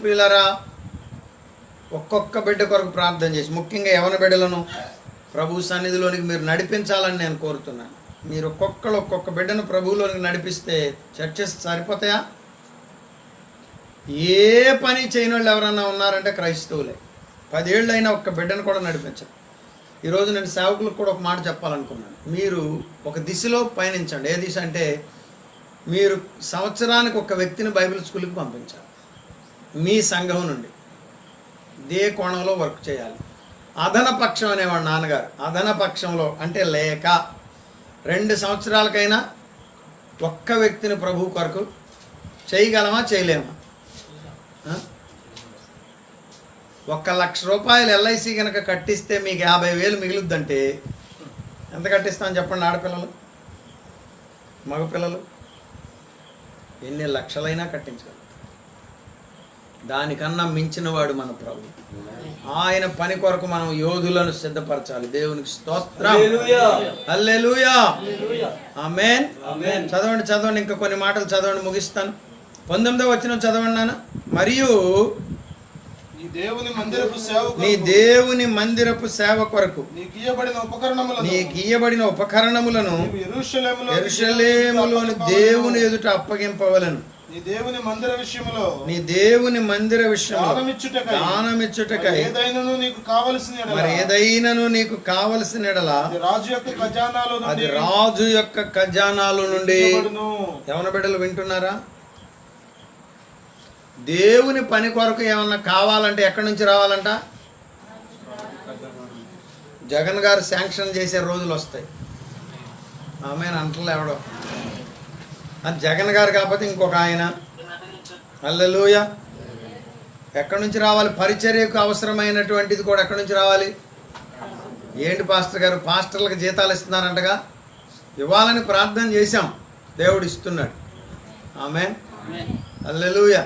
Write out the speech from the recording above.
ప్రియులారా, ఒక్కొక్క బిడ్డ కొరకు ప్రార్థన చేసి, ముఖ్యంగా యవన బిడ్డలను ప్రభు సన్నిధిలోనికి మీరు నడిపించాలని నేను కోరుతున్నాను. మీరు ఒక్కొక్క బిడ్డను ప్రభువులోనికి నడిపిస్తే చర్చెస్ సరిపోతాయా? ఏ పని చేయని వాళ్ళు ఎవరన్నా ఉన్నారంటే క్రైస్తవులే. 10 ఏళ్ళైనా ఒక్క బిడ్డను కూడా నడిపించరు. ఈరోజు నేను సేవకులకు కూడా ఒక మాట చెప్పాలనుకున్నాను. మీరు ఒక దిశలో పయనించండి. ఏ దిశ అంటే, మీరు సంవత్సరానికి ఒక వ్యక్తిని బైబిల్ స్కూల్కి పంపించాలి. మీ సంఘం నుండి ఇదే కోణంలో వర్క్ చేయాలి. అదనపక్షం అనేవాడు నాన్నగారు. అదనపక్షంలో అంటే లేక 2 సంవత్సరాలకైనా ఒక్క వ్యక్తిని ప్రభు కొరకు చేయగలమా, చేయలేమా? 1,00,000 రూపాయలు LIC కనుక కట్టిస్తే మీకు 50,000 మిగులుద్దంటే ఎంత కట్టిస్తామని చెప్పండి? ఆడపిల్లలు, మగపిల్లలు ఎన్ని లక్షలైనా కట్టించగలరు. దానికన్నా మించిన వాడు మన ప్రభు. ఆయన పని కొరకు మనం యోధులను సిద్ధపరచాలి. దేవునికి స్తోత్రం, హల్లెలూయా, ఆమేన్. చదవండి, ఇంకా కొన్ని మాటలు చదవండి, ముగిస్తాను. 19వ వచనం చదవండి నాన్న. మరియు నీ దేవుని మందిరపు సేవ కొరకు నీకు ఇయ్యబడిన ఉపకరణములను యెరూషలేములోని దేవుని ఎదుట అప్పగింపవలెను. నీ దేవుని మందిర విషయంలో దానమిచ్చుటకై మరి ఏదైనను నీకు కావలసిన ఎడల అది రాజు యొక్క ఖజానాలో నుండి. యవన బిడ్డలు వింటున్నారా? దేవుని పని కొరకు ఏమన్నా కావాలంటే ఎక్కడి నుంచి రావాలంట? జగన్ గారు శాంక్షన్ చేసే రోజులు వస్తాయి. ఆమెను అంటలే ఎవడో, అది జగన్ గారు కాకపోతే ఇంకొక ఆయన. హల్లెలూయా. ఎక్కడి నుంచి రావాలి? పరిచర్యకు అవసరమైనటువంటిది కూడా ఎక్కడి నుంచి రావాలి? ఏంటి పాస్టర్ గారు, పాస్టర్లకు జీతాలు ఇస్తున్నారంటగా? ఇవ్వాలని ప్రార్థన చేశాం, దేవుడు ఇస్తున్నాడు. ఆమేన్, హల్లెలూయా.